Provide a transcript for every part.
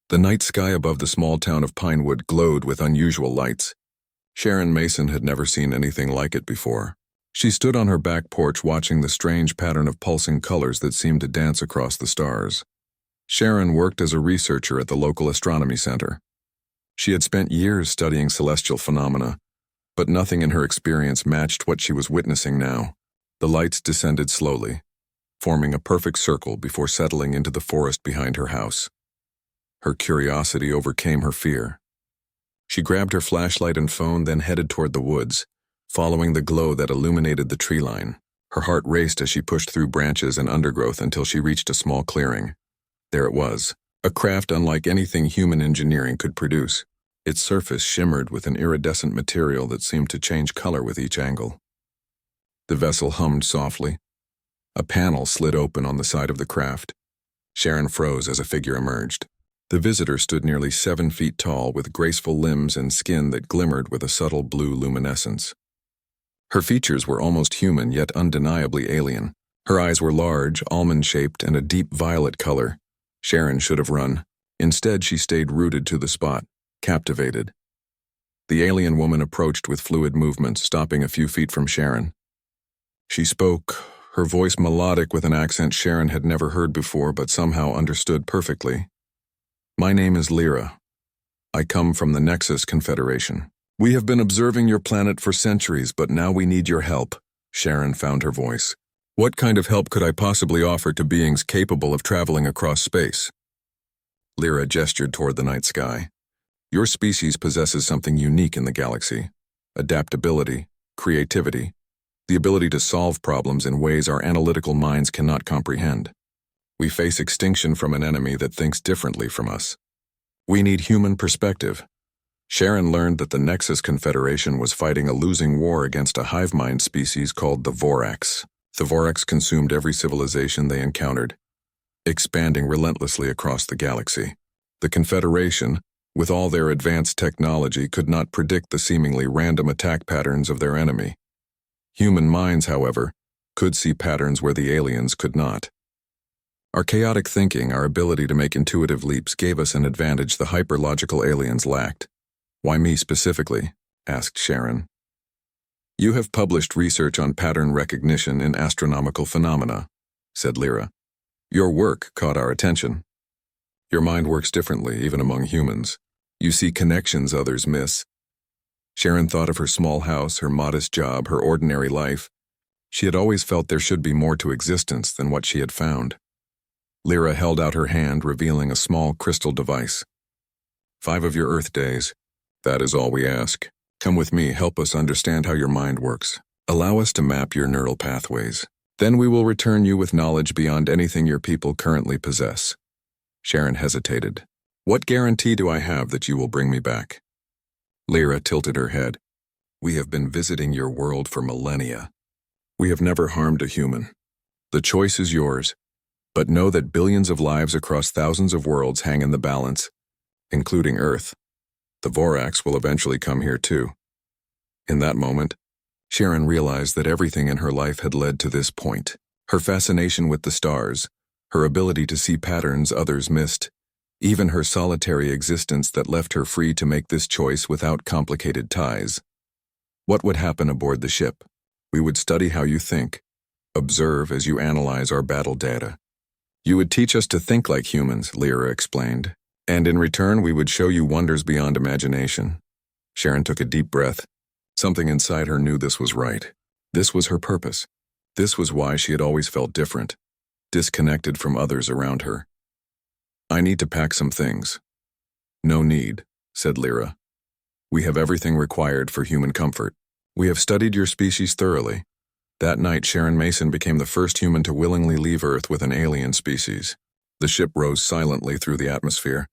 The night sky above the small town of Pinewood glowed with unusual lights. Sharon Mason had never seen anything like it before. She stood on her back porch watching the strange pattern of pulsing colors that seemed to dance across the stars. Sharon worked as a researcher at the local astronomy center. She had spent years studying celestial phenomena, but nothing in her experience matched what she was witnessing now. The lights descended slowly, forming a perfect circle before settling into the forest behind her house. Her curiosity overcame her fear. She grabbed her flashlight and phone, then headed toward the woods, following the glow that illuminated the tree line. Her heart raced as she pushed through branches and undergrowth until she reached a small clearing. There it was, a craft unlike anything human engineering could produce. Its surface shimmered with an iridescent material that seemed to change color with each angle. The vessel hummed softly. A panel slid open on the side of the craft. Sharon froze as a figure emerged. The visitor stood nearly 7 feet tall with graceful limbs and skin that glimmered with a subtle blue luminescence. Her features were almost human, yet undeniably alien. Her eyes were large, almond-shaped, and a deep violet color. Sharon should have run. Instead, she stayed rooted to the spot, captivated. The alien woman approached with fluid movements, stopping a few feet from Sharon. She spoke, her voice melodic with an accent Sharon had never heard before but somehow understood perfectly. "My name is Lyra. I come from the Nexus Confederation. We have been observing your planet for centuries, but now we need your help." Sharon found her voice. "What kind of help could I possibly offer to beings capable of traveling across space?" Lyra gestured toward the night sky. "Your species possesses something unique in the galaxy: adaptability, creativity, the ability to solve problems in ways our analytical minds cannot comprehend. We face extinction from an enemy that thinks differently from us. We need human perspective." Sharon learned that the Nexus Confederation was fighting a losing war against a hive mind species called the Vorax. The Vorax consumed every civilization they encountered, expanding relentlessly across the galaxy. The Confederation, with all their advanced technology, could not predict the seemingly random attack patterns of their enemy. Human minds, however, could see patterns where the aliens could not. Our chaotic thinking, our ability to make intuitive leaps, gave us an advantage the hyperlogical aliens lacked. "Why me specifically?" asked Sharon. "You have published research on pattern recognition in astronomical phenomena," said Lyra. "Your work caught our attention. Your mind works differently, even among humans. You see connections others miss." Sharon thought of her small house, her modest job, her ordinary life. She had always felt there should be more to existence than what she had found. Lyra held out her hand, revealing a small crystal device. "5 of your Earth days. That is all we ask. Come with me, help us understand how your mind works. Allow us to map your neural pathways. Then we will return you with knowledge beyond anything your people currently possess." Sharon hesitated. "What guarantee do I have that you will bring me back?" Lyra tilted her head. "We have been visiting your world for millennia. We have never harmed a human. The choice is yours, but know that billions of lives across thousands of worlds hang in the balance, including Earth. The Vorax will eventually come here too." In that moment, Sharon realized that everything in her life had led to this point. Her fascination with the stars, her ability to see patterns others missed, even her solitary existence that left her free to make this choice without complicated ties. What would happen aboard the ship? We would study how you think, observe as you analyze our battle data. You would teach us to think like humans, Lyra explained, and in return we would show you wonders beyond imagination. Sharon took a deep breath. Something inside her knew this was right. This was her purpose. This was why she had always felt different, disconnected from others around her. "I need to pack some things." "No need," said Lyra. "We have everything required for human comfort. We have studied your species thoroughly." That night, Sharon Mason became the first human to willingly leave Earth with an alien species. The ship rose silently through the atmosphere.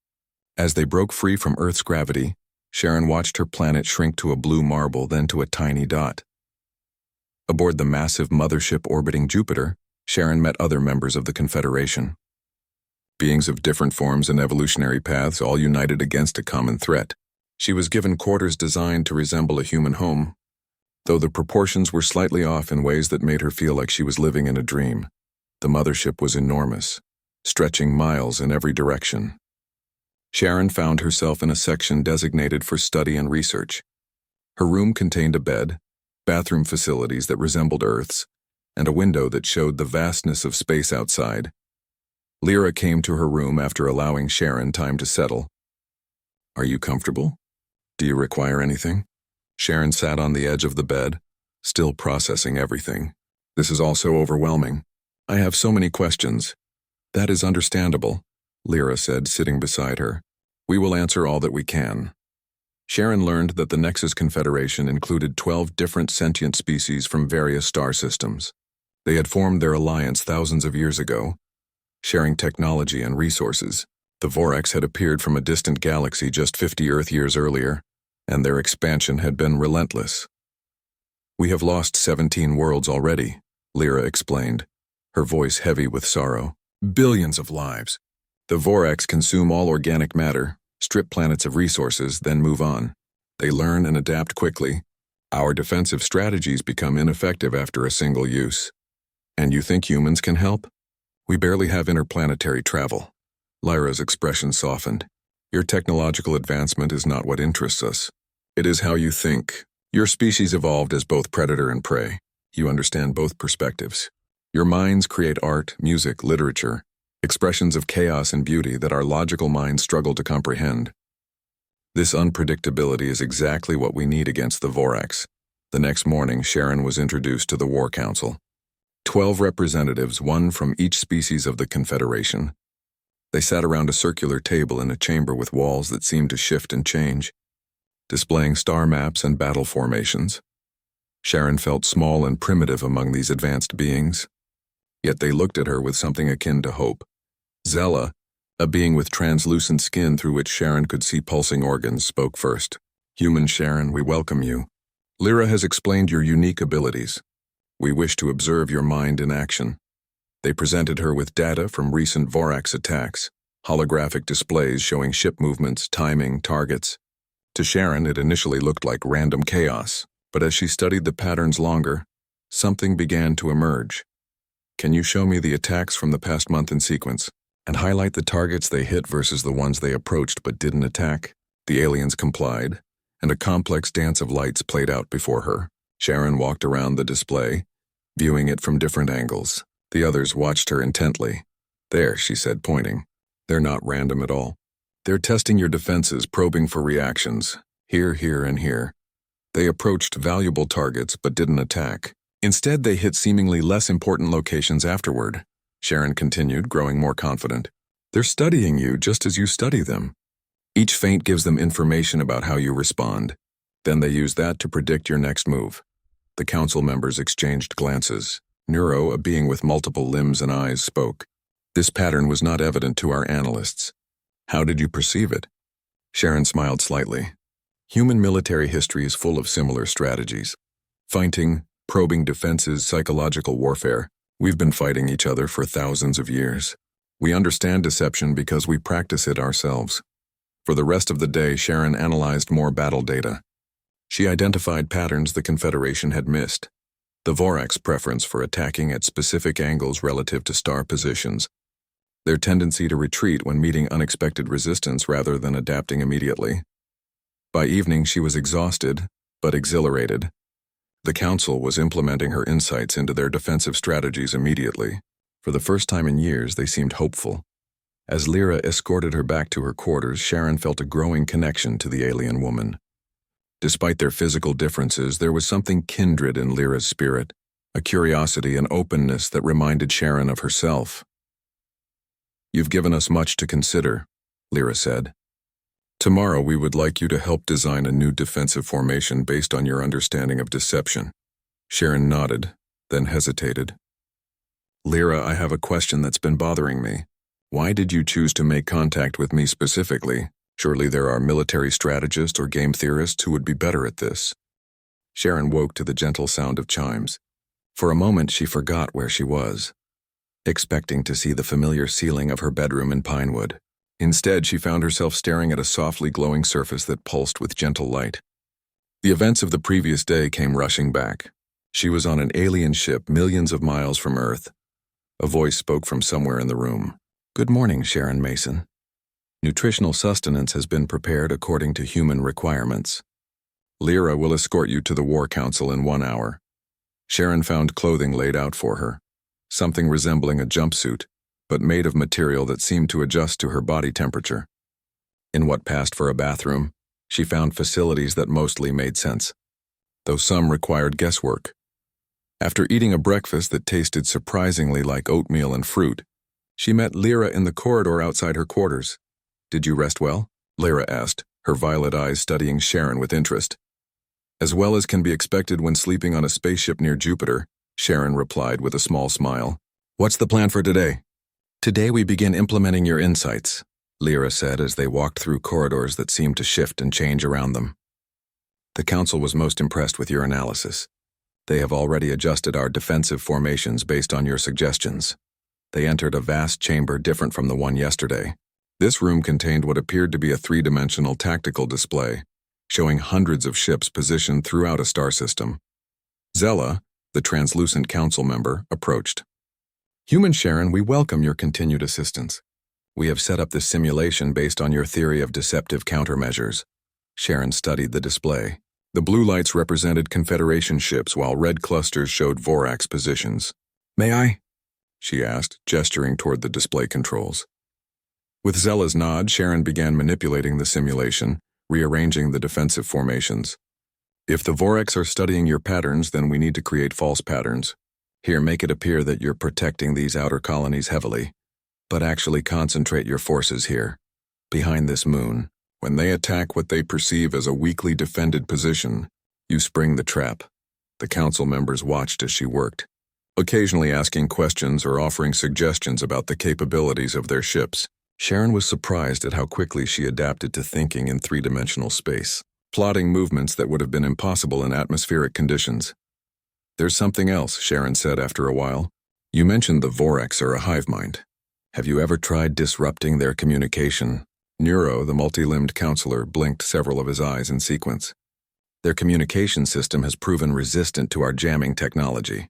As they broke free from Earth's gravity, Sharon watched her planet shrink to a blue marble, then to a tiny dot. Aboard the massive mothership orbiting Jupiter, Sharon met other members of the Confederation. Beings of different forms and evolutionary paths, all united against a common threat. She was given quarters designed to resemble a human home, though the proportions were slightly off in ways that made her feel like she was living in a dream. The mothership was enormous, stretching miles in every direction. Sharon found herself in a section designated for study and research. Her room contained a bed, bathroom facilities that resembled Earth's, and a window that showed the vastness of space outside. Lyra came to her room after allowing Sharon time to settle. "Are you comfortable? Do you require anything?" Sharon sat on the edge of the bed, still processing everything. "This is all so overwhelming. I have so many questions." "That is understandable," Lyra said, sitting beside her. "We will answer all that we can." Sharon learned that the Nexus Confederation included 12 different sentient species from various star systems. They had formed their alliance thousands of years ago, sharing technology and resources. The Vorax had appeared from a distant galaxy just 50 Earth years earlier, and their expansion had been relentless. "We have lost 17 worlds already," Lyra explained, her voice heavy with sorrow. "Billions of lives. The Vorax consume all organic matter, strip planets of resources, then move on. They learn and adapt quickly. Our defensive strategies become ineffective after a single use. And you think humans can help? We barely have interplanetary travel." Lyra's expression softened. "Your technological advancement is not what interests us. It is how you think. Your species evolved as both predator and prey. You understand both perspectives. Your minds create art, music, literature, expressions of chaos and beauty that our logical minds struggle to comprehend. This unpredictability is exactly what we need against the Vorax." The next morning, Sharon was introduced to the War Council. 12 representatives, one from each species of the Confederation. They sat around a circular table in a chamber with walls that seemed to shift and change, displaying star maps and battle formations. Sharon felt small and primitive among these advanced beings, yet they looked at her with something akin to hope. Zella, a being with translucent skin through which Sharon could see pulsing organs, spoke first. "Human Sharon, we welcome you. Lyra has explained your unique abilities. We wish to observe your mind in action." They presented her with data from recent Vorax attacks, holographic displays showing ship movements, timing, targets. To Sharon, it initially looked like random chaos, but as she studied the patterns longer, something began to emerge. "Can you show me the attacks from the past month in sequence, and highlight the targets they hit versus the ones they approached but didn't attack?" The aliens complied, and a complex dance of lights played out before her. Sharon walked around the display, viewing it from different angles. The others watched her intently. "There," she said, pointing. "They're not random at all. They're testing your defenses, probing for reactions. Here, here, and here." They approached valuable targets but didn't attack. Instead, they hit seemingly less important locations afterward. Sharon continued, growing more confident. "They're studying you just as you study them. Each feint gives them information about how you respond. Then they use that to predict your next move." The council members exchanged glances. Neuro, a being with multiple limbs and eyes, spoke. "This pattern was not evident to our analysts. How did you perceive it?" Sharon smiled slightly. "Human military history is full of similar strategies. Feinting, probing defenses, psychological warfare. We've been fighting each other for thousands of years. We understand deception because we practice it ourselves." For the rest of the day, Sharon analyzed more battle data. She identified patterns the Confederation had missed. The Vorax preference for attacking at specific angles relative to star positions. Their tendency to retreat when meeting unexpected resistance rather than adapting immediately. By evening, she was exhausted, but exhilarated. The Council was implementing her insights into their defensive strategies immediately. For the first time in years, they seemed hopeful. As Lyra escorted her back to her quarters, Sharon felt a growing connection to the alien woman. Despite their physical differences, there was something kindred in Lyra's spirit, a curiosity and openness that reminded Sharon of herself. "You've given us much to consider," Lyra said. "Tomorrow we would like you to help design a new defensive formation based on your understanding of deception." Sharon nodded, then hesitated. "Lyra, I have a question that's been bothering me. Why did you choose to make contact with me specifically? Surely there are military strategists or game theorists who would be better at this." Sharon woke to the gentle sound of chimes. For a moment she forgot where she was, expecting to see the familiar ceiling of her bedroom in Pinewood. Instead, she found herself staring at a softly glowing surface that pulsed with gentle light. The events of the previous day came rushing back. She was on an alien ship millions of miles from Earth. A voice spoke from somewhere in the room. "Good morning, Sharon Mason." Nutritional sustenance has been prepared according to human requirements. Lyra will escort you to the War Council in 1 hour. Sharon found clothing laid out for her, something resembling a jumpsuit, but made of material that seemed to adjust to her body temperature. In what passed for a bathroom, she found facilities that mostly made sense, though some required guesswork. After eating a breakfast that tasted surprisingly like oatmeal and fruit, she met Lyra in the corridor outside her quarters. "Did you rest well?" Lyra asked, her violet eyes studying Sharon with interest. "As well as can be expected when sleeping on a spaceship near Jupiter," Sharon replied with a small smile. "What's the plan for today?" "Today we begin implementing your insights," Lyra said as they walked through corridors that seemed to shift and change around them. "The Council was most impressed with your analysis. They have already adjusted our defensive formations based on your suggestions." They entered a vast chamber different from the one yesterday. This room contained what appeared to be a three-dimensional tactical display, showing hundreds of ships positioned throughout a star system. Zella, the translucent council member, approached. "Human Sharon, we welcome your continued assistance. We have set up this simulation based on your theory of deceptive countermeasures." Sharon studied the display. The blue lights represented Confederation ships while red clusters showed Vorax positions. "May I?" she asked, gesturing toward the display controls. With Zella's nod, Sharon began manipulating the simulation, rearranging the defensive formations. "If the Vorax are studying your patterns, then we need to create false patterns. Here, make it appear that you're protecting these outer colonies heavily, but actually concentrate your forces here, behind this moon. When they attack what they perceive as a weakly defended position, you spring the trap." The council members watched as she worked, occasionally asking questions or offering suggestions about the capabilities of their ships. Sharon was surprised at how quickly she adapted to thinking in three-dimensional space, plotting movements that would have been impossible in atmospheric conditions. "There's something else," Sharon said after a while. "You mentioned the Vorax are a hive mind. Have you ever tried disrupting their communication?" Neuro, the multi-limbed counselor, blinked several of his eyes in sequence. "Their communication system has proven resistant to our jamming technology."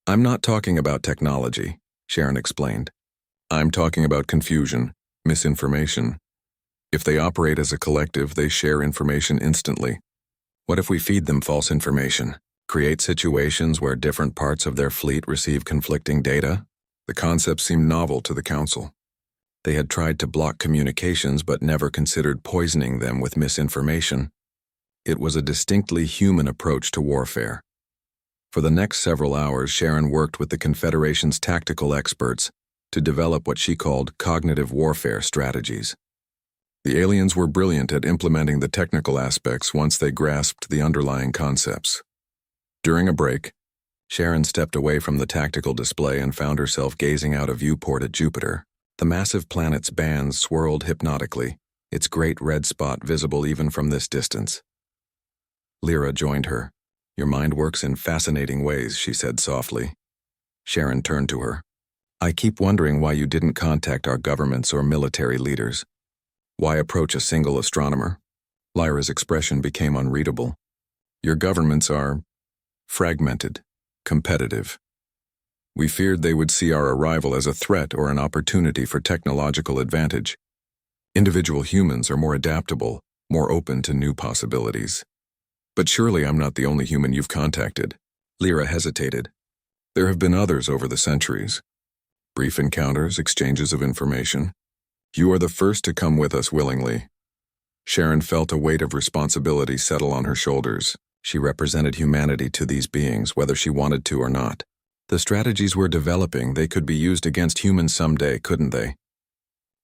"I'm not talking about technology," Sharon explained. "I'm talking about confusion, misinformation. If they operate as a collective, they share information instantly. What if we feed them false information? Create situations where different parts of their fleet receive conflicting data?" The concept seemed novel to the council. They had tried to block communications but never considered poisoning them with misinformation. It was a distinctly human approach to warfare. For the next several hours, Sharon worked with the Confederation's tactical experts to develop what she called cognitive warfare strategies. The aliens were brilliant at implementing the technical aspects once they grasped the underlying concepts. During a break, Sharon stepped away from the tactical display and found herself gazing out a viewport at Jupiter. The massive planet's bands swirled hypnotically, its great red spot visible even from this distance. Lyra joined her. "Your mind works in fascinating ways," she said softly. Sharon turned to her. "I keep wondering why you didn't contact our governments or military leaders. Why approach a single astronomer?" Lyra's expression became unreadable. "Your governments are fragmented, competitive. We feared they would see our arrival as a threat or an opportunity for technological advantage. Individual humans are more adaptable, more open to new possibilities. But surely I'm not the only human you've contacted." Lyra hesitated. "There have been others over the centuries. Brief encounters, exchanges of information. You are the first to come with us willingly." Sharon felt a weight of responsibility settle on her shoulders. She represented humanity to these beings, whether she wanted to or not. The strategies we're developing, they could be used against humans someday, couldn't they?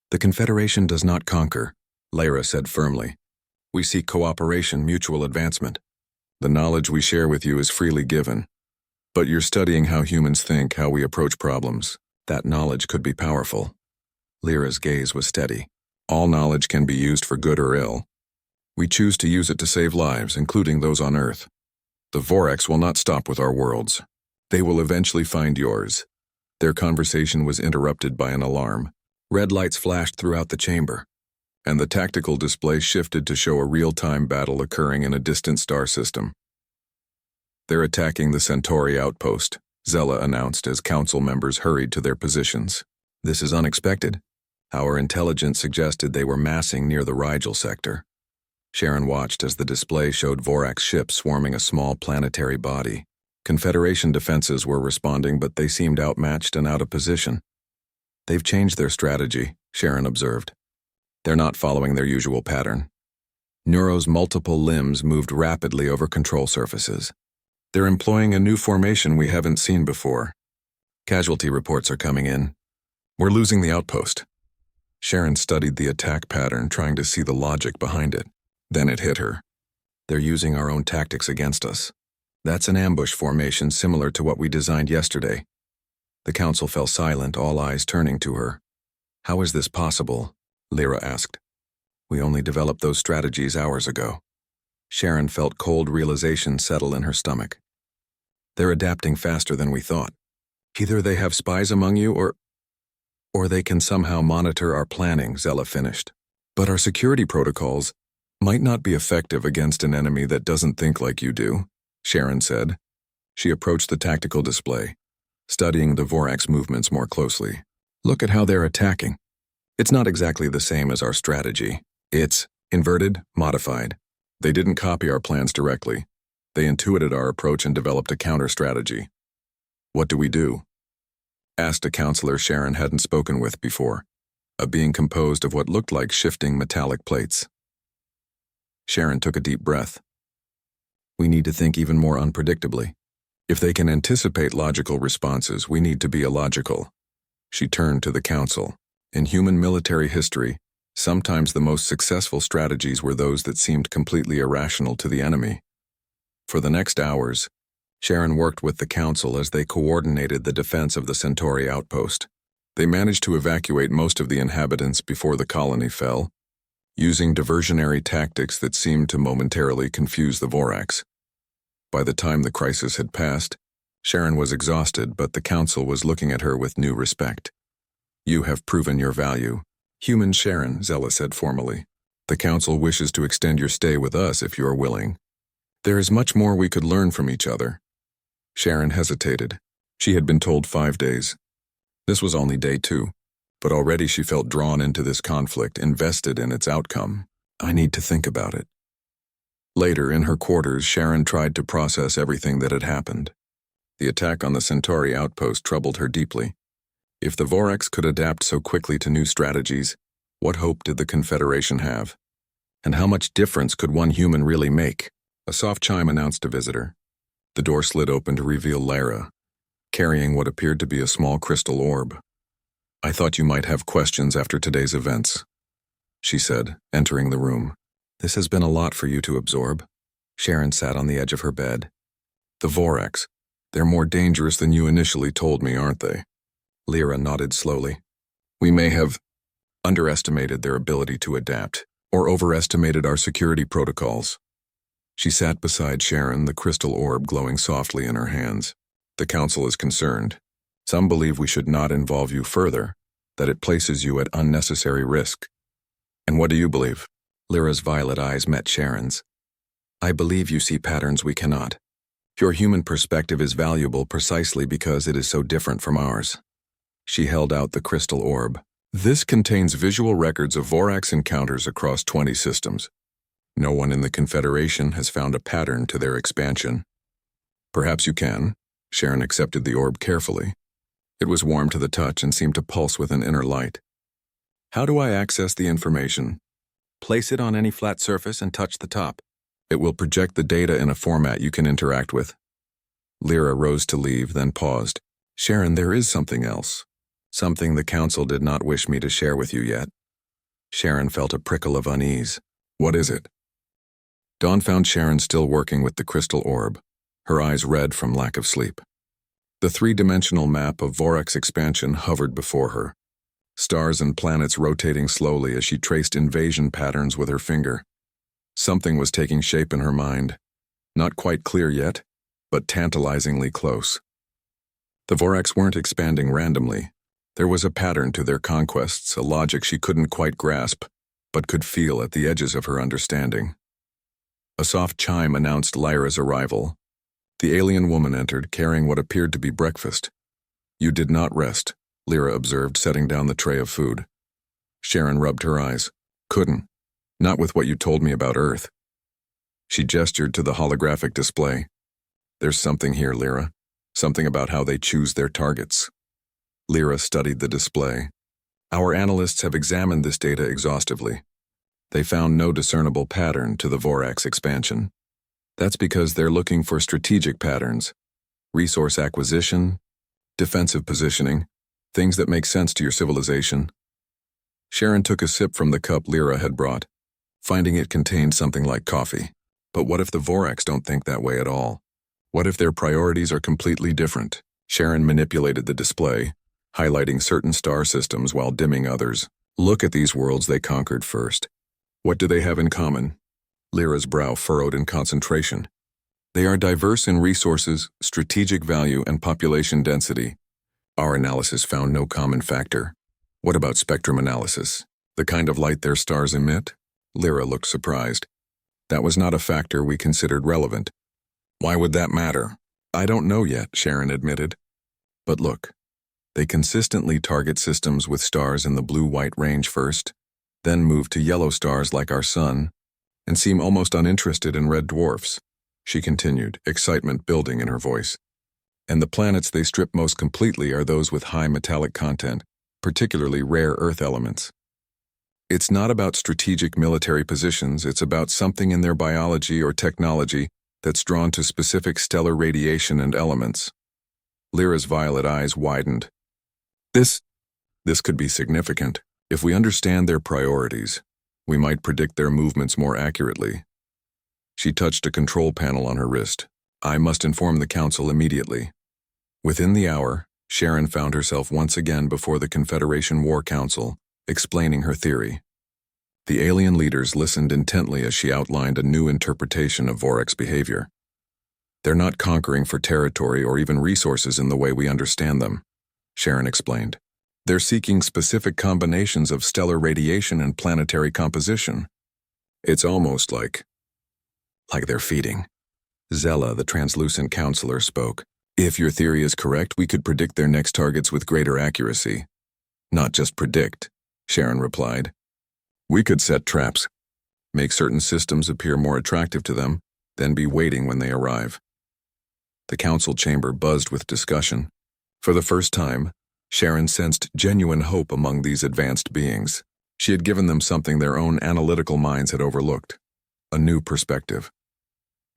"The Confederation does not conquer," Lyra said firmly. "We seek cooperation, mutual advancement. The knowledge we share with you is freely given. But you're studying how humans think, how we approach problems. That knowledge could be powerful." Lyra's gaze was steady. "All knowledge can be used for good or ill. We choose to use it to save lives, including those on Earth. The Vorax will not stop with our worlds. They will eventually find yours." Their conversation was interrupted by an alarm. Red lights flashed throughout the chamber, and the tactical display shifted to show a real-time battle occurring in a distant star system. "They're attacking the Centauri outpost," Zella announced as council members hurried to their positions. "This is unexpected." Our intelligence suggested they were massing near the Rigel sector. Sharon watched as the display showed Vorax ships swarming a small planetary body. Confederation defenses were responding, but they seemed outmatched and out of position. They've changed their strategy, Sharon observed. They're not following their usual pattern. Neuro's multiple limbs moved rapidly over control surfaces. They're employing a new formation we haven't seen before. Casualty reports are coming in. We're losing the outpost. Sharon studied the attack pattern, trying to see the logic behind it. Then it hit her. They're using our own tactics against us. That's an ambush formation similar to what we designed yesterday. The council fell silent, all eyes turning to her. How is this possible? Lyra asked. We only developed those strategies hours ago. Sharon felt cold realization settle in her stomach. They're adapting faster than we thought. Either they have spies among you or they can somehow monitor our planning, Zella finished. But our security protocols might not be effective against an enemy that doesn't think like you do, Sharon said. She approached the tactical display, studying the Vorax movements more closely. Look at how they're attacking. It's not exactly the same as our strategy. It's inverted, modified. They didn't copy our plans directly. They intuited our approach and developed a counter-strategy. What do we do? Asked a counselor Sharon hadn't spoken with before, a being composed of what looked like shifting metallic plates. Sharon took a deep breath. We need to think even more unpredictably. If they can anticipate logical responses, we need to be illogical. She turned to the council. In human military history, sometimes the most successful strategies were those that seemed completely irrational to the enemy. For the next hours, Sharon worked with the council as they coordinated the defense of the Centauri outpost. They managed to evacuate most of the inhabitants before the colony fell, using diversionary tactics that seemed to momentarily confuse the Vorax. By the time the crisis had passed, Sharon was exhausted, but the council was looking at her with new respect. You have proven your value. Human Sharon, Zella said formally. The council wishes to extend your stay with us if you are willing. There is much more we could learn from each other. Sharon hesitated. She had been told 5 days. This was only day 2, but already she felt drawn into this conflict, invested in its outcome. I need to think about it. Later, in her quarters, Sharon tried to process everything that had happened. The attack on the Centauri outpost troubled her deeply. If the Vorax could adapt so quickly to new strategies, what hope did the Confederation have? And how much difference could one human really make? A soft chime announced a visitor. The door slid open to reveal Lyra, carrying what appeared to be a small crystal orb. I thought you might have questions after today's events, she said, entering the room. This has been a lot for you to absorb. Sharon sat on the edge of her bed. The Vorax, they're more dangerous than you initially told me, aren't they? Lyra nodded slowly. We may have underestimated their ability to adapt, or overestimated our security protocols. She sat beside Sharon, the crystal orb glowing softly in her hands. The council is concerned. Some believe we should not involve you further, that it places you at unnecessary risk. And what do you believe? Lyra's violet eyes met Sharon's. I believe you see patterns we cannot. Your human perspective is valuable precisely because it is so different from ours. She held out the crystal orb. This contains visual records of Vorax encounters across 20 systems. No one in the Confederation has found a pattern to their expansion. Perhaps you can. Sharon accepted the orb carefully. It was warm to the touch and seemed to pulse with an inner light. How do I access the information? Place it on any flat surface and touch the top. It will project the data in a format you can interact with. Lyra rose to leave, then paused. Sharon, there is something else. Something the council did not wish me to share with you yet. Sharon felt a prickle of unease. What is it? Dawn found Sharon still working with the crystal orb, her eyes red from lack of sleep. The 3-dimensional map of Vorax expansion hovered before her, stars and planets rotating slowly as she traced invasion patterns with her finger. Something was taking shape in her mind, not quite clear yet, but tantalizingly close. The Vorax weren't expanding randomly. There was a pattern to their conquests, a logic she couldn't quite grasp, but could feel at the edges of her understanding. A soft chime announced Lyra's arrival. The alien woman entered, carrying what appeared to be breakfast. You did not rest, Lyra observed, setting down the tray of food. Sharon rubbed her eyes. Couldn't. Not with what you told me about Earth. She gestured to the holographic display. There's something here, Lyra. Something about how they choose their targets. Lyra studied the display. Our analysts have examined this data exhaustively. They found no discernible pattern to the Vorax expansion. That's because they're looking for strategic patterns, resource acquisition, defensive positioning, things that make sense to your civilization. Sharon took a sip from the cup Lyra had brought, finding it contained something like coffee. But what if the Vorax don't think that way at all? What if their priorities are completely different? Sharon manipulated the display, highlighting certain star systems while dimming others. Look at these worlds they conquered first. What do they have in common? Lyra's brow furrowed in concentration. They are diverse in resources, strategic value, and population density. Our analysis found no common factor. What about spectrum analysis? The kind of light their stars emit? Lyra looked surprised. That was not a factor we considered relevant. Why would that matter? I don't know yet, Sharon admitted. But look, they consistently target systems with stars in the blue-white range first, then move to yellow stars like our sun, and seem almost uninterested in red dwarfs. She continued, excitement building in her voice. And the planets they strip most completely are those with high metallic content, particularly rare Earth elements. It's not about strategic military positions, it's about something in their biology or technology that's drawn to specific stellar radiation and elements. Lyra's violet eyes widened. This could be significant. If we understand their priorities, we might predict their movements more accurately. She touched a control panel on her wrist. I must inform the Council immediately. Within the hour, Sharon found herself once again before the Confederation War Council, explaining her theory. The alien leaders listened intently as she outlined a new interpretation of Vorax behavior. They're not conquering for territory or even resources in the way we understand them, Sharon explained. They're seeking specific combinations of stellar radiation and planetary composition. It's almost like they're feeding. Zella, the translucent counselor, spoke. If your theory is correct, we could predict their next targets with greater accuracy. Not just predict, Sharon replied. We could set traps, make certain systems appear more attractive to them, then be waiting when they arrive. The council chamber buzzed with discussion. For the first time, Sharon sensed genuine hope among these advanced beings. She had given them something their own analytical minds had overlooked, a new perspective.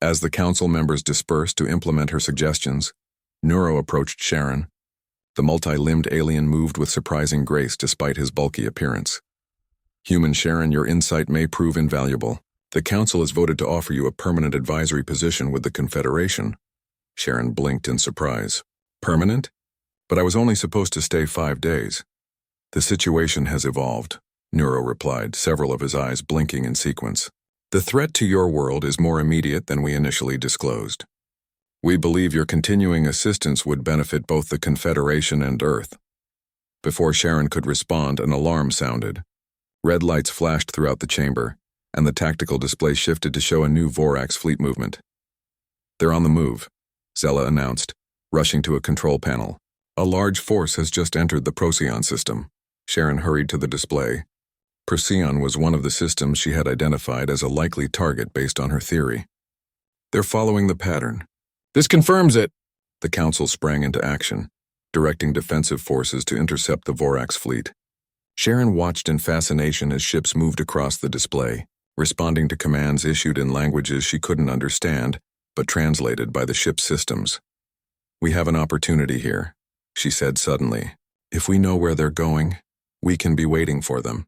As the council members dispersed to implement her suggestions, Neuro approached Sharon. The multi-limbed alien moved with surprising grace despite his bulky appearance. Human Sharon, your insight may prove invaluable. The council has voted to offer you a permanent advisory position with the Confederation. Sharon blinked in surprise. Permanent? But I was only supposed to stay 5 days. The situation has evolved, Neuro replied, several of his eyes blinking in sequence. The threat to your world is more immediate than we initially disclosed. We believe your continuing assistance would benefit both the Confederation and Earth. Before Sharon could respond, an alarm sounded. Red lights flashed throughout the chamber, and the tactical display shifted to show a new Vorax fleet movement. They're on the move, Zella announced, rushing to a control panel. A large force has just entered the Procyon system. Sharon hurried to the display. Procyon was one of the systems she had identified as a likely target based on her theory. They're following the pattern. This confirms it! The council sprang into action, directing defensive forces to intercept the Vorax fleet. Sharon watched in fascination as ships moved across the display, responding to commands issued in languages she couldn't understand, but translated by the ship's systems. We have an opportunity here, she said suddenly. If we know where they're going, we can be waiting for them.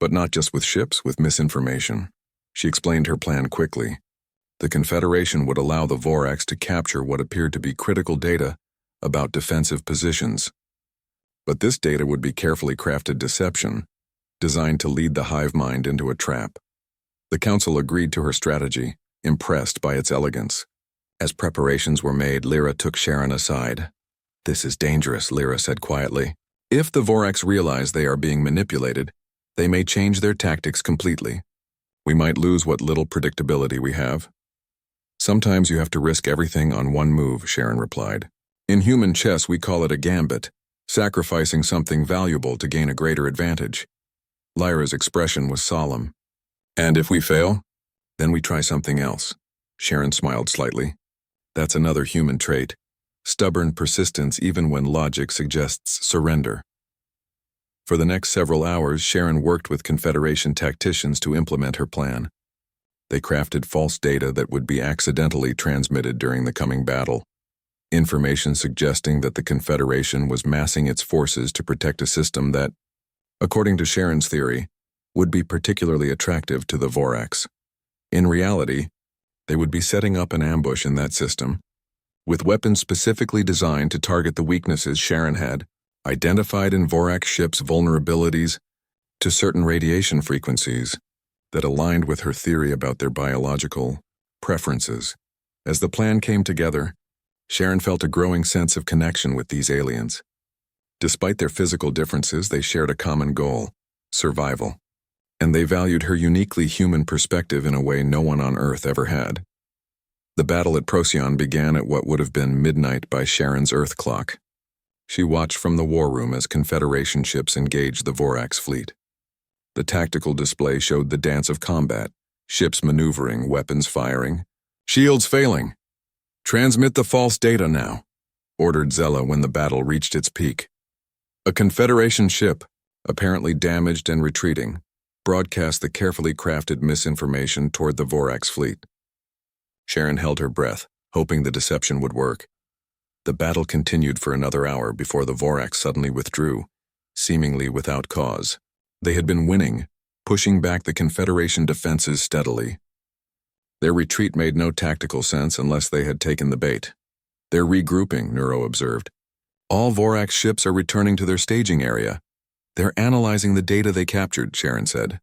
But not just with ships, with misinformation. She explained her plan quickly. The Confederation would allow the Vorax to capture what appeared to be critical data about defensive positions. But this data would be carefully crafted deception, designed to lead the hive mind into a trap. The council agreed to her strategy, impressed by its elegance. As preparations were made, Lyra took Sharon aside. This is dangerous, Lyra said quietly. If the Vorax realize they are being manipulated, they may change their tactics completely. We might lose what little predictability we have. Sometimes you have to risk everything on one move, Sharon replied. In human chess, we call it a gambit, sacrificing something valuable to gain a greater advantage. Lyra's expression was solemn. And if we fail? Then we try something else. Sharon smiled slightly. That's another human trait. Stubborn persistence even when logic suggests surrender. For the next several hours, Sharon worked with Confederation tacticians to implement her plan. They crafted false data that would be accidentally transmitted during the coming battle. Information suggesting that the Confederation was massing its forces to protect a system that, according to Sharon's theory, would be particularly attractive to the Vorax. In reality, they would be setting up an ambush in that system, with weapons specifically designed to target the weaknesses Sharon had identified in Vorax ships' vulnerabilities to certain radiation frequencies that aligned with her theory about their biological preferences. As the plan came together, Sharon felt a growing sense of connection with these aliens. Despite their physical differences, they shared a common goal: survival. And they valued her uniquely human perspective in a way no one on Earth ever had. The battle at Procyon began at what would have been midnight by Sharon's Earth clock. She watched from the war room as Confederation ships engaged the Vorax fleet. The tactical display showed the dance of combat, ships maneuvering, weapons firing. "Shields failing. Transmit the false data now," ordered Zella when the battle reached its peak. A Confederation ship, apparently damaged and retreating, broadcast the carefully crafted misinformation toward the Vorax fleet. Sharon held her breath, hoping the deception would work. The battle continued for another hour before the Vorax suddenly withdrew, seemingly without cause. They had been winning, pushing back the Confederation defenses steadily. Their retreat made no tactical sense unless they had taken the bait. "They're regrouping," Neuro observed. "All Vorax ships are returning to their staging area. They're analyzing the data they captured," Sharon said,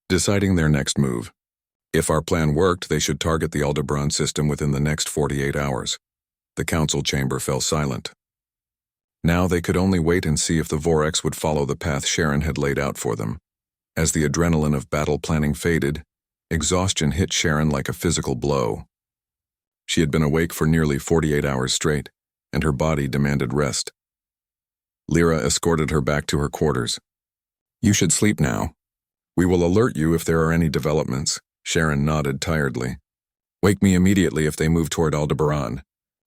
deciding their next move. If our plan worked, they should target the Aldebaran system within the next 48 hours. The council chamber fell silent. Now they could only wait and see if the Vorax would follow the path Sharon had laid out for them. As the adrenaline of battle planning faded, exhaustion hit Sharon like a physical blow. She had been awake for nearly 48 hours straight, and her body demanded rest. Lyra escorted her back to her quarters. "You should sleep now. We will alert you if there are any developments." Sharon nodded tiredly. "Wake me immediately if they move toward Aldebaran.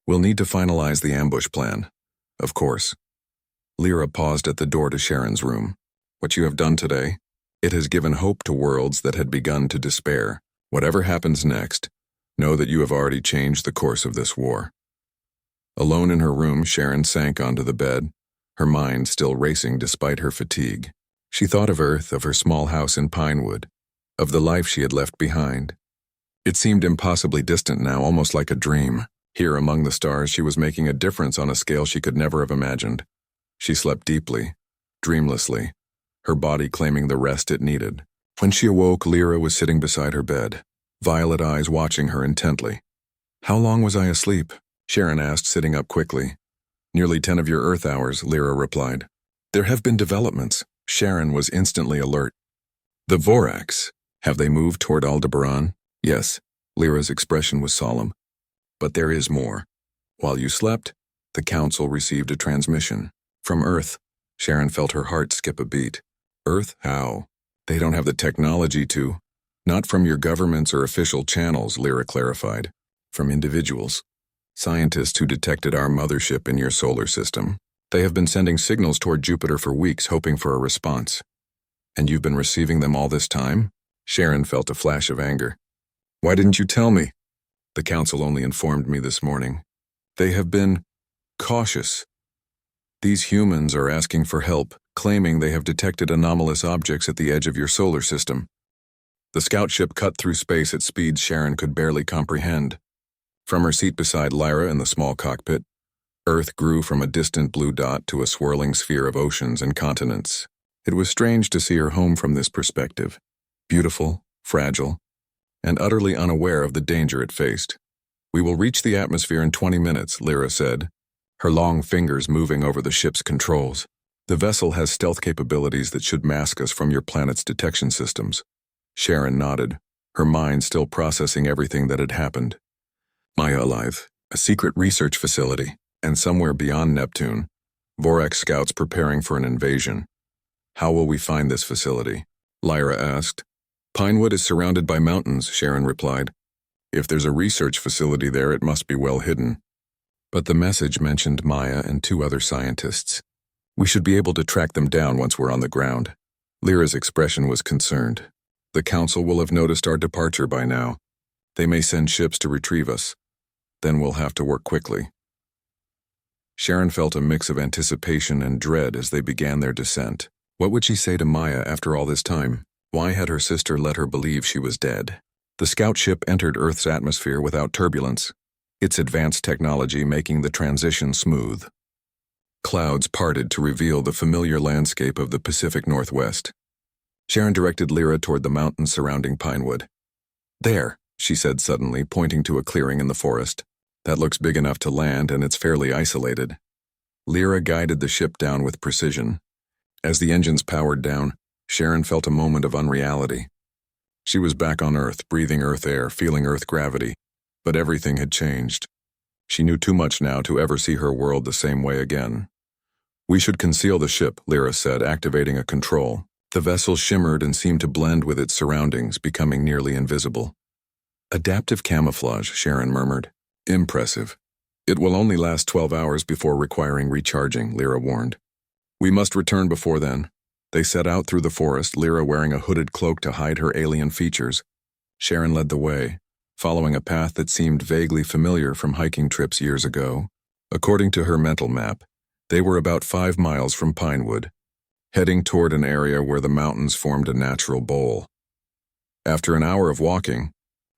We'll need to finalize the ambush plan." "Of course." Lyra paused at the door to Sharon's room. "What you have done today, it has given hope to worlds that had begun to despair. Whatever happens next, know that you have already changed the course of this war." Alone in her room, Sharon sank onto the bed, her mind still racing despite her fatigue. She thought of Earth, of her small house in Pinewood, of the life she had left behind. It seemed impossibly distant now, almost like a dream. Here among the stars, she was making a difference on a scale she could never have imagined. She slept deeply, dreamlessly, her body claiming the rest it needed. When she awoke, Lyra was sitting beside her bed, violet eyes watching her intently. "How long was I asleep?" Sharon asked, sitting up quickly. "Nearly 10 of your Earth hours," Lyra replied. "There have been developments." Sharon was instantly alert. "The Vorax, have they moved toward Aldebaran?" "Yes." Lyra's expression was solemn. "But there is more. While you slept, the Council received a transmission. From Earth." Sharon felt her heart skip a beat. "Earth? How? They don't have the technology to." "Not from your governments or official channels," Lyra clarified. "From individuals. Scientists who detected our mothership in your solar system. They have been sending signals toward Jupiter for weeks, hoping for a response." "And you've been receiving them all this time?" Sharon felt a flash of anger. "Why didn't you tell me?" "The Council only informed me this morning. They have been cautious. These humans are asking for help, claiming they have detected anomalous objects at the edge of your solar system." The scout ship cut through space at speeds Sharon could barely comprehend. From her seat beside Lyra in the small cockpit, Earth grew from a distant blue dot to a swirling sphere of oceans and continents. It was strange to see her home from this perspective, beautiful, fragile, and utterly unaware of the danger it faced. "We will reach the atmosphere in 20 minutes, Lyra said, her long fingers moving over the ship's controls. "The vessel has stealth capabilities that should mask us from your planet's detection systems." Sharon nodded, her mind still processing everything that had happened. Maya alive, a secret research facility, and somewhere beyond Neptune, Vorax scouts preparing for an invasion. How will we find this facility? Lyra asked. Pinewood is surrounded by mountains, Sharon replied. If there's a research facility there, it must be well hidden. But the message mentioned Maya and 2 other scientists. We should be able to track them down once we're on the ground. Lyra's expression was concerned. The council will have noticed our departure by now. They may send ships to retrieve us. Then we'll have to work quickly. Sharon felt a mix of anticipation and dread as they began their descent. What would she say to Maya after all this time? Why had her sister let her believe she was dead? The scout ship entered Earth's atmosphere without turbulence, its advanced technology making the transition smooth. Clouds parted to reveal the familiar landscape of the Pacific Northwest. Sharon directed Lyra toward the mountains surrounding Pinewood. There, she said suddenly, pointing to a clearing in the forest. That looks big enough to land, and it's fairly isolated. Lyra guided the ship down with precision. As the engines powered down, Sharon felt a moment of unreality. She was back on Earth, breathing Earth air, feeling Earth gravity, but everything had changed. She knew too much now to ever see her world the same way again. We should conceal the ship, Lyra said, activating a control. The vessel shimmered and seemed to blend with its surroundings, becoming nearly invisible. Adaptive camouflage, Sharon murmured. Impressive. It will only last 12 hours before requiring recharging, Lyra warned. We must return before then. They set out through the forest, Lyra wearing a hooded cloak to hide her alien features. Sharon led the way, following a path that seemed vaguely familiar from hiking trips years ago. According to her mental map, they were about 5 miles from Pinewood, heading toward an area where the mountains formed a natural bowl. After an hour of walking,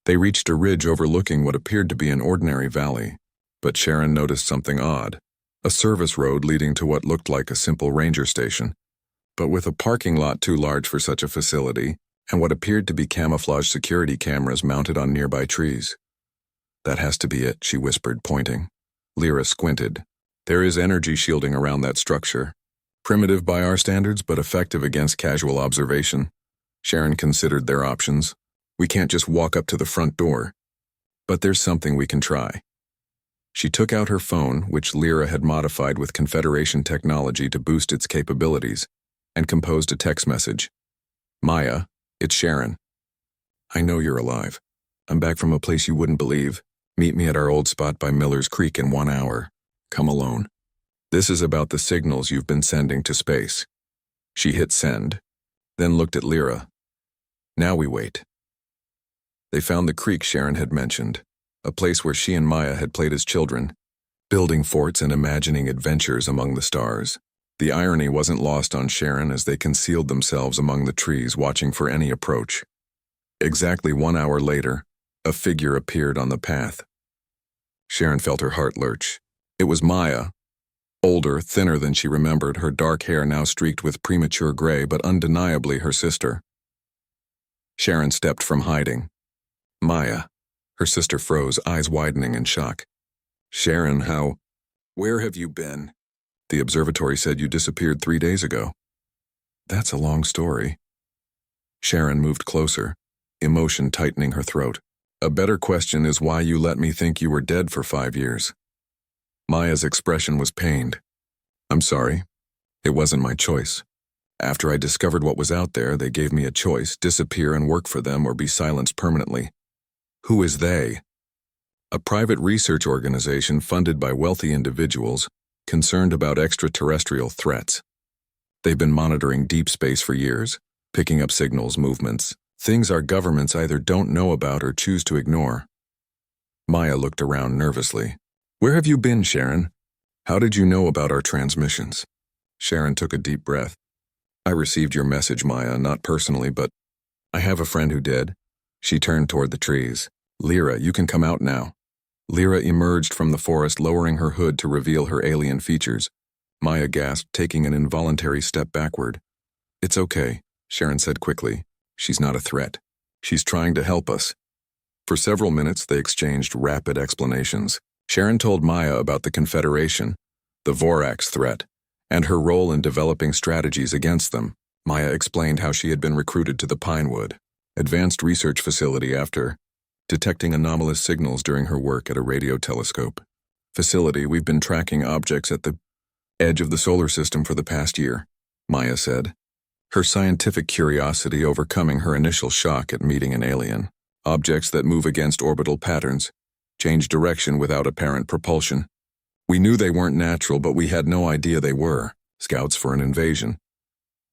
they reached a ridge overlooking what appeared to be an ordinary valley. But Sharon noticed something odd. A service road leading to what looked like a simple ranger station, but with a parking lot too large for such a facility, and what appeared to be camouflage security cameras mounted on nearby trees. That has to be it, she whispered, pointing. Lyra squinted. There is energy shielding around that structure. Primitive by our standards, but effective against casual observation. Sharon considered their options. We can't just walk up to the front door. But there's something we can try. She took out her phone, which Lyra had modified with Confederation technology to boost its capabilities, and composed a text message. Maya, it's Sharon. I know you're alive. I'm back from a place you wouldn't believe. Meet me at our old spot by Miller's Creek in 1 hour. Come alone. This is about the signals you've been sending to space. She hit send, then looked at Lyra. Now we wait. They found the creek Sharon had mentioned, a place where she and Maya had played as children, building forts and imagining adventures among the stars. The irony wasn't lost on Sharon as they concealed themselves among the trees, watching for any approach. Exactly 1 hour later, a figure appeared on the path. Sharon felt her heart lurch. It was Maya. Older, thinner than she remembered, her dark hair now streaked with premature gray, but undeniably her sister. Sharon stepped from hiding. Maya. Her sister froze, eyes widening in shock. Sharon, how? Where have you been? The observatory said you disappeared 3 days ago. That's a long story. Sharon moved closer, emotion tightening her throat. A better question is why you let me think you were dead for 5 years. Maya's expression was pained. I'm sorry. It wasn't my choice. After I discovered what was out there, they gave me a choice: disappear and work for them or be silenced permanently. Who is they? A private research organization funded by wealthy individuals concerned about extraterrestrial threats. They've been monitoring deep space for years, picking up signals, movements, things our governments either don't know about or choose to ignore. Maya looked around nervously. Where have you been, Sharon? How did you know about our transmissions? Sharon took a deep breath. I received your message, Maya, not personally, but I have a friend who did. She turned toward the trees. Lyra, you can come out now. Lyra emerged from the forest, lowering her hood to reveal her alien features. Maya gasped, taking an involuntary step backward. It's okay, Sharon said quickly. She's not a threat. She's trying to help us. For several minutes, they exchanged rapid explanations. Sharon told Maya about the Confederation, the Vorax threat, and her role in developing strategies against them. Maya explained how she had been recruited to the Pinewood Advanced Research Facility after detecting anomalous signals during her work at a radio telescope facility. We've been tracking objects at the edge of the solar system for the past year, Maya said. her scientific curiosity overcoming her initial shock at meeting an alien. Objects that move against orbital patterns, change direction without apparent propulsion. We knew they weren't natural, but we had no idea they were. Scouts for an invasion.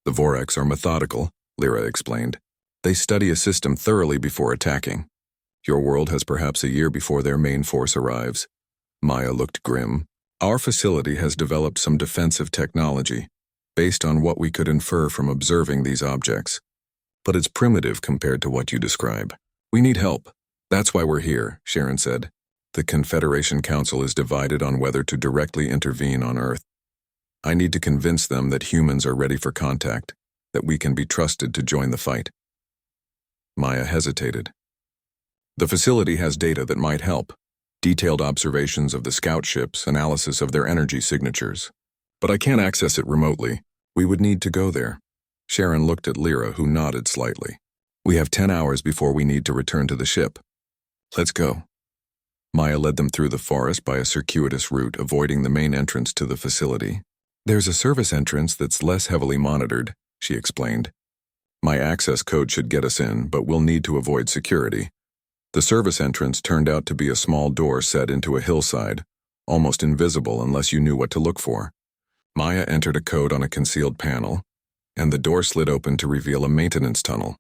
The Vorax are methodical, Lyra explained. They study a system thoroughly before attacking. Your world has perhaps a year before their main force arrives. Maya looked grim. Our facility has developed some defensive technology, based on what we could infer from observing these objects. But it's primitive compared to what you describe. We need help. That's why we're here, Sharon said. The Confederation Council is divided on whether to directly intervene on Earth. I need to convince them that humans are ready for contact, that we can be trusted to join the fight. Maya hesitated. The facility has data that might help. Detailed observations of the scout ships, analysis of their energy signatures. But I can't access it remotely. We would need to go there. Sharon looked at Lyra, who nodded slightly. We have 10 hours before we need to return to the ship. Let's go. Maya led them through the forest by a circuitous route, avoiding the main entrance to the facility. There's a service entrance that's less heavily monitored, she explained. My access code should get us in, but we'll need to avoid security. The service entrance turned out to be a small door set into a hillside, almost invisible unless you knew what to look for. Maya entered a code on a concealed panel, and the door slid open to reveal a maintenance tunnel.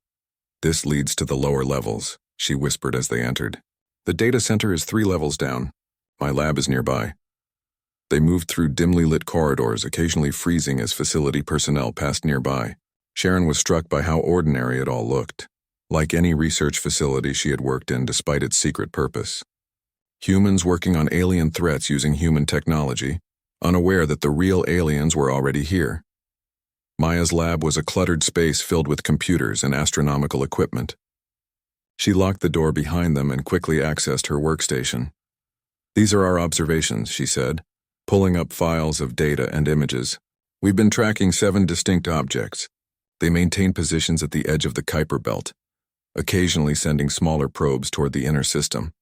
This leads to the lower levels, she whispered as they entered. The data center is 3 levels down. My lab is nearby. They moved through dimly lit corridors, occasionally freezing as facility personnel passed nearby. Sharon was struck by how ordinary it all looked, like any research facility she had worked in despite its secret purpose. Humans working on alien threats using human technology, unaware that the real aliens were already here. Maya's lab was a cluttered space filled with computers and astronomical equipment. She locked the door behind them and quickly accessed her workstation. These are our observations, she said, pulling up files of data and images. We've been tracking 7 distinct objects. They maintain positions at the edge of the Kuiper Belt, occasionally sending smaller probes toward the inner system.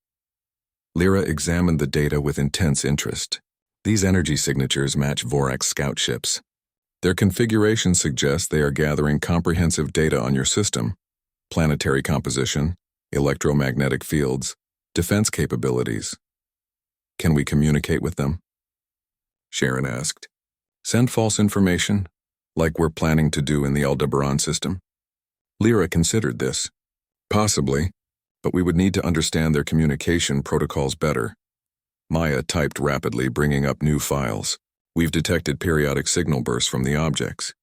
Lyra examined the data with intense interest. These energy signatures match Vorax scout ships. Their configuration suggests they are gathering comprehensive data on your system: planetary composition, electromagnetic fields, defense capabilities. Can we communicate with them? Sharon asked. Send false information, like we're planning to do in the Aldebaran system? Lyra considered this. Possibly, but we would need to understand their communication protocols better. Maya typed rapidly, bringing up new files. We've detected periodic signal bursts from the objects.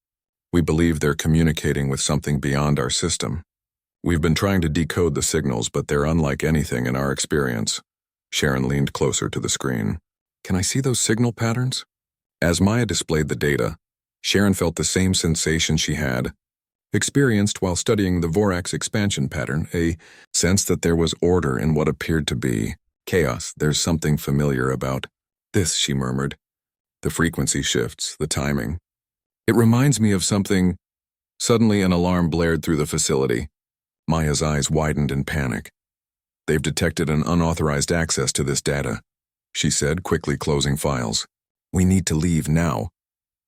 We believe they're communicating with something beyond our system. We've been trying to decode the signals, but they're unlike anything in our experience. Sharon leaned closer to the screen. Can I see those signal patterns? As Maya displayed the data, Sharon felt the same sensation she had experienced while studying the Vorax expansion pattern, a sense that there was order in what appeared to be chaos. There's something familiar about this, she murmured. The frequency shifts, the timing. It reminds me of something. Suddenly an alarm blared through the facility. Maya's eyes widened in panic. They've detected an unauthorized access to this data, she said, quickly closing files. We need to leave now.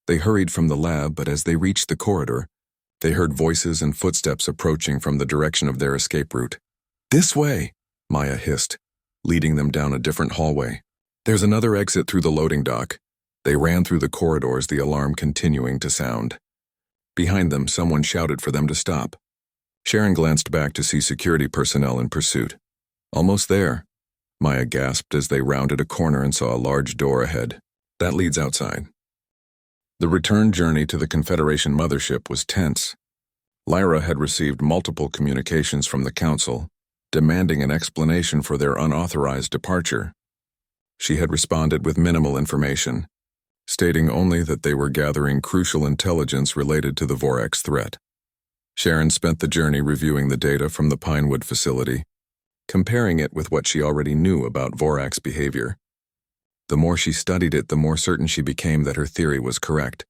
They hurried from the lab, but as they reached the corridor, they heard voices and footsteps approaching from the direction of their escape route. This way, Maya hissed, leading them down a different hallway. There's another exit through the loading dock. They ran through the corridors, the alarm continuing to sound. Behind them, someone shouted for them to stop. Sharon glanced back to see security personnel in pursuit. Almost there, Maya gasped as they rounded a corner and saw a large door ahead. That leads outside. The return journey to the Confederation mothership was tense. Lyra had received multiple communications from the Council, demanding an explanation for their unauthorized departure. She had responded with minimal information, stating only that they were gathering crucial intelligence related to the Vorax threat. Sharon spent the journey reviewing the data from the Pinewood facility, comparing it with what she already knew about Vorax behavior. The more she studied it, the more certain she became that her theory was correct.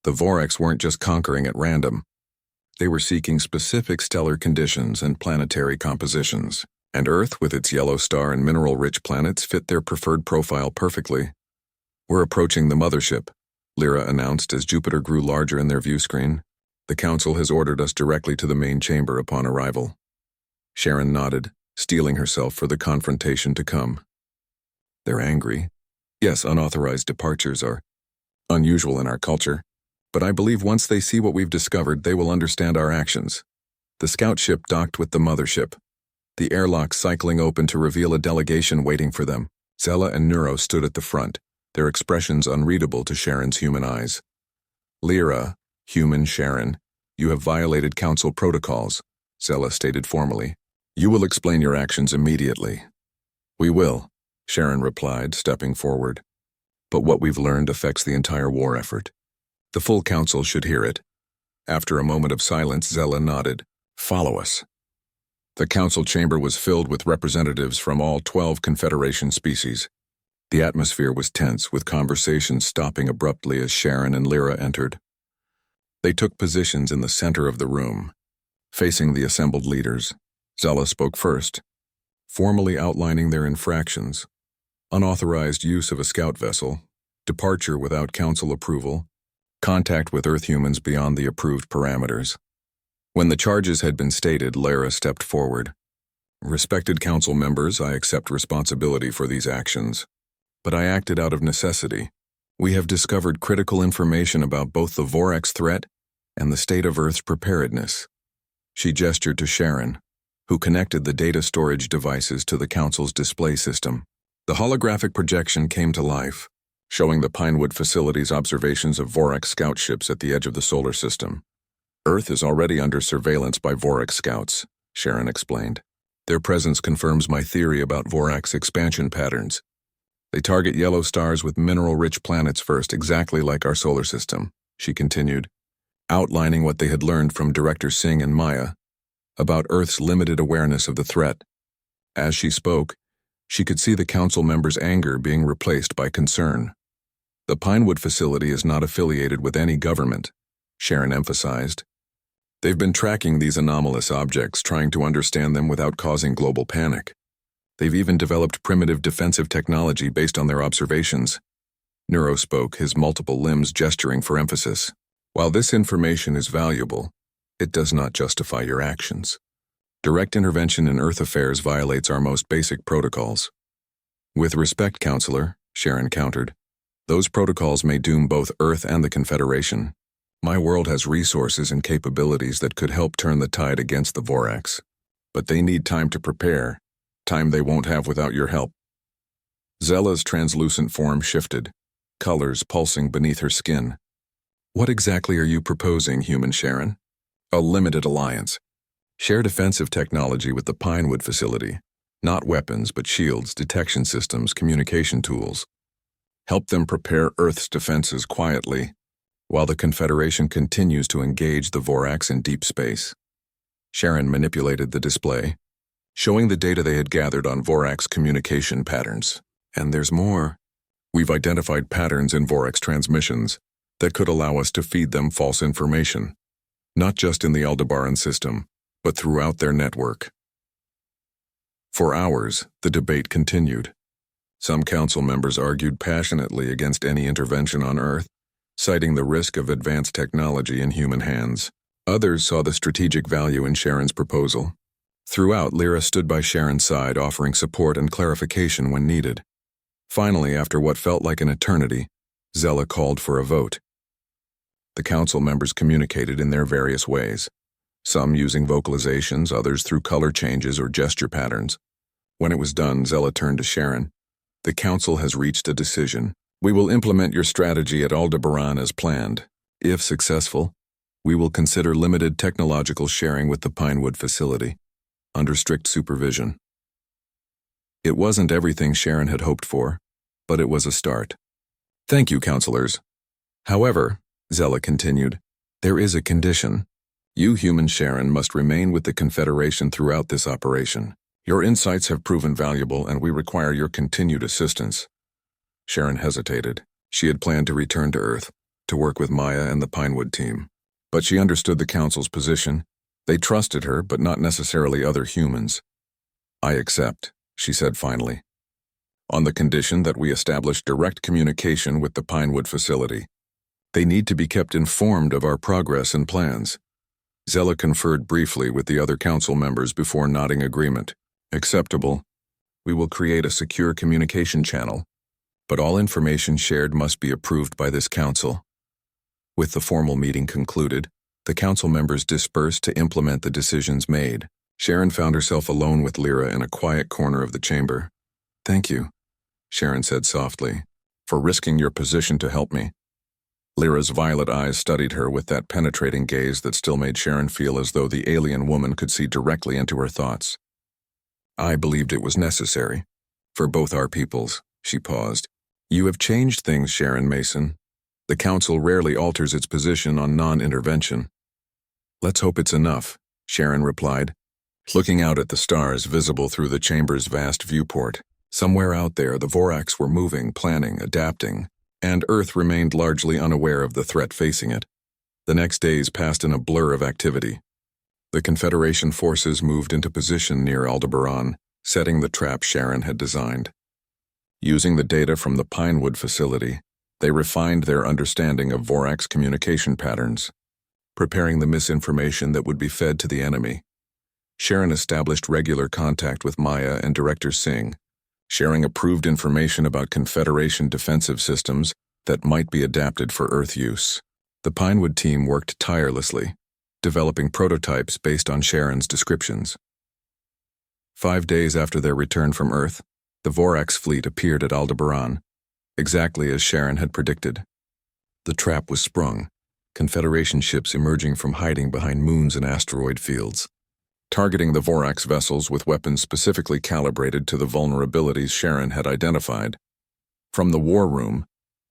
The Vorax weren't just conquering at random. They were seeking specific stellar conditions and planetary compositions, and Earth, with its yellow star and mineral-rich planets, fit their preferred profile perfectly. We're approaching the mothership, Lyra announced as Jupiter grew larger in their view screen. The council has ordered us directly to the main chamber upon arrival. Sharon nodded, steeling herself for the confrontation to come. They're angry. Yes, unauthorized departures are unusual in our culture, but I believe once they see what we've discovered, they will understand our actions. The scout ship docked with the mothership, the airlock cycling open to reveal a delegation waiting for them. Zella and Neuro stood at the front, their expressions unreadable to Sharon's human eyes. Lyra, human Sharon, you have violated council protocols, Zella stated formally. You will explain your actions immediately. We will, Sharon replied, stepping forward. But what we've learned affects the entire war effort. The full council should hear it. After a moment of silence, Zella nodded. Follow us. The council chamber was filled with representatives from all 12 Confederation species. The atmosphere was tense, with conversations stopping abruptly as Sharon and Lyra entered. They took positions in the center of the room, facing the assembled leaders. Zella spoke first, formally outlining their infractions: unauthorized use of a scout vessel, departure without council approval, contact with Earth humans beyond the approved parameters. When the charges had been stated, Lyra stepped forward. Respected council members, I accept responsibility for these actions. But I acted out of necessity. We have discovered critical information about both the Vorax threat and the state of Earth's preparedness. She gestured to Sharon, who connected the data storage devices to the council's display system. The holographic projection came to life, showing the Pinewood facility's observations of Vorax scout ships at the edge of the solar system. Earth is already under surveillance by Vorax scouts, Sharon explained. Their presence confirms my theory about Vorax expansion patterns. They target yellow stars with mineral-rich planets first, exactly like our solar system, she continued, outlining what they had learned from Director Singh and Maya about Earth's limited awareness of the threat. As she spoke, she could see the council members' anger being replaced by concern. The Pinewood facility is not affiliated with any government, Sharon emphasized. They've been tracking these anomalous objects, trying to understand them without causing global panic. They've even developed primitive defensive technology based on their observations. Neuro spoke, his multiple limbs gesturing for emphasis. While this information is valuable, it does not justify your actions. Direct intervention in Earth affairs violates our most basic protocols. With respect, Counselor, Sharon countered, those protocols may doom both Earth and the Confederation. My world has resources and capabilities that could help turn the tide against the Vorax. But they need time to prepare, time they won't have without your help. Zella's translucent form shifted, colors pulsing beneath her skin. What exactly are you proposing, human Sharon? A limited alliance. Share defensive technology with the Pinewood facility. Not weapons, but shields, detection systems, communication tools. Help them prepare Earth's defenses quietly, while the Confederation continues to engage the Vorax in deep space. Sharon manipulated the display, showing the data they had gathered on Vorax communication patterns. And there's more. We've identified patterns in Vorax transmissions that could allow us to feed them false information, not just in the Aldebaran system, but throughout their network. For hours, the debate continued. Some council members argued passionately against any intervention on Earth, citing the risk of advanced technology in human hands. Others saw the strategic value in Sharon's proposal. Throughout, Lyra stood by Sharon's side, offering support and clarification when needed. Finally, after what felt like an eternity, Zella called for a vote. The council members communicated in their various ways, some using vocalizations, others through color changes or gesture patterns. When it was done, Zella turned to Sharon. The council has reached a decision. We will implement your strategy at Aldebaran as planned. If successful, we will consider limited technological sharing with the Pinewood facility, under strict supervision. It wasn't everything Sharon had hoped for, but it was a start. Thank you, counselors. However, Zella continued, there is a condition. You, human Sharon, must remain with the Confederation throughout this operation. Your insights have proven valuable, and we require your continued assistance. Sharon hesitated. She had planned to return to Earth, to work with Maya and the Pinewood team. But she understood the Council's position. They trusted her, but not necessarily other humans. I accept, she said finally, on the condition that we establish direct communication with the Pinewood facility. They need to be kept informed of our progress and plans. Zella conferred briefly with the other council members before nodding agreement. Acceptable. We will create a secure communication channel, but all information shared must be approved by this council. With the formal meeting concluded, the council members dispersed to implement the decisions made. Sharon found herself alone with Lyra in a quiet corner of the chamber. "Thank you," Sharon said softly, "for risking your position to help me." Lyra's violet eyes studied her with that penetrating gaze that still made Sharon feel as though the alien woman could see directly into her thoughts. "I believed it was necessary. For both our peoples," she paused. "You have changed things, Sharon Mason. The council rarely alters its position on non-intervention." "Let's hope it's enough," Sharon replied, looking out at the stars visible through the chamber's vast viewport. Somewhere out there, the Vorax were moving, planning, adapting, and Earth remained largely unaware of the threat facing it. The next days passed in a blur of activity. The Confederation forces moved into position near Aldebaran, setting the trap Sharon had designed. Using the data from the Pinewood facility, they refined their understanding of Vorax communication patterns, preparing the misinformation that would be fed to the enemy. Sharon established regular contact with Maya and Director Singh, sharing approved information about Confederation defensive systems that might be adapted for Earth use. The Pinewood team worked tirelessly, developing prototypes based on Sharon's descriptions. 5 days after their return from Earth, the Vorax fleet appeared at Aldebaran, exactly as Sharon had predicted. The trap was sprung, Confederation ships emerging from hiding behind moons and asteroid fields, targeting the Vorax vessels with weapons specifically calibrated to the vulnerabilities Sharon had identified. From the war room,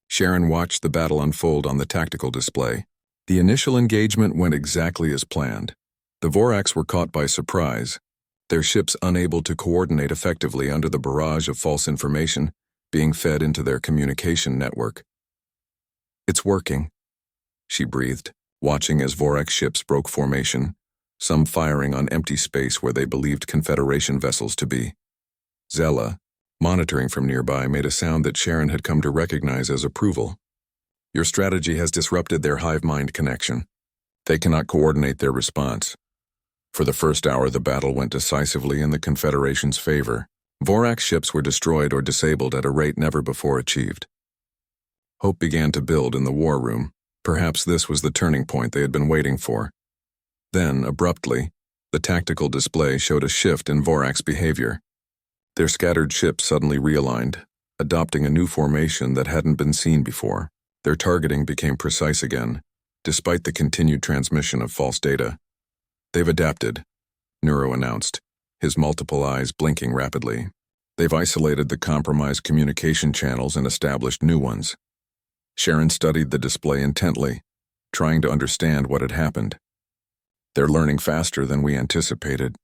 Sharon watched the battle unfold on the tactical display. The initial engagement went exactly as planned. The Vorax were caught by surprise, their ships unable to coordinate effectively under the barrage of false information being fed into their communication network. "It's working," she breathed, watching as Vorax ships broke formation, some firing on empty space where they believed Confederation vessels to be. Zella, monitoring from nearby, made a sound that Sharon had come to recognize as approval. "Your strategy has disrupted their hive-mind connection. They cannot coordinate their response." For the first hour, the battle went decisively in the Confederation's favor. Vorax ships were destroyed or disabled at a rate never before achieved. Hope began to build in the war room. Perhaps this was the turning point they had been waiting for. Then, abruptly, the tactical display showed a shift in Vorax behavior. Their scattered ships suddenly realigned, adopting a new formation that hadn't been seen before. Their targeting became precise again, despite the continued transmission of false data. "They've adapted," Neuro announced, his multiple eyes blinking rapidly. "They've isolated the compromised communication channels and established new ones." Sharon studied the display intently, trying to understand what had happened. "They're learning faster than we anticipated.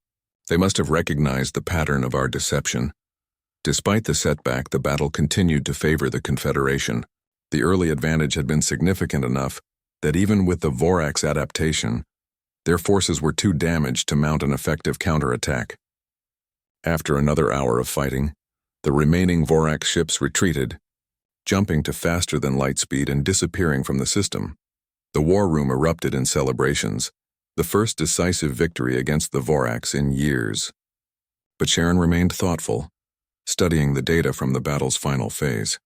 They must have recognized the pattern of our deception." Despite the setback, the battle continued to favor the Confederation. The early advantage had been significant enough that even with the Vorax adaptation, their forces were too damaged to mount an effective counterattack. After another hour of fighting, the remaining Vorax ships retreated, jumping to faster-than-light speed and disappearing from the system. The war room erupted in celebrations, the first decisive victory against the Vorax in years. But Sharon remained thoughtful, studying the data from the battle's final phase.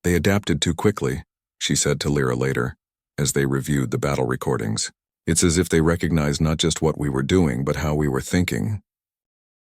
"They adapted too quickly," she said to Lyra later, as they reviewed the battle recordings. "It's as if they recognized not just what we were doing, but how we were thinking."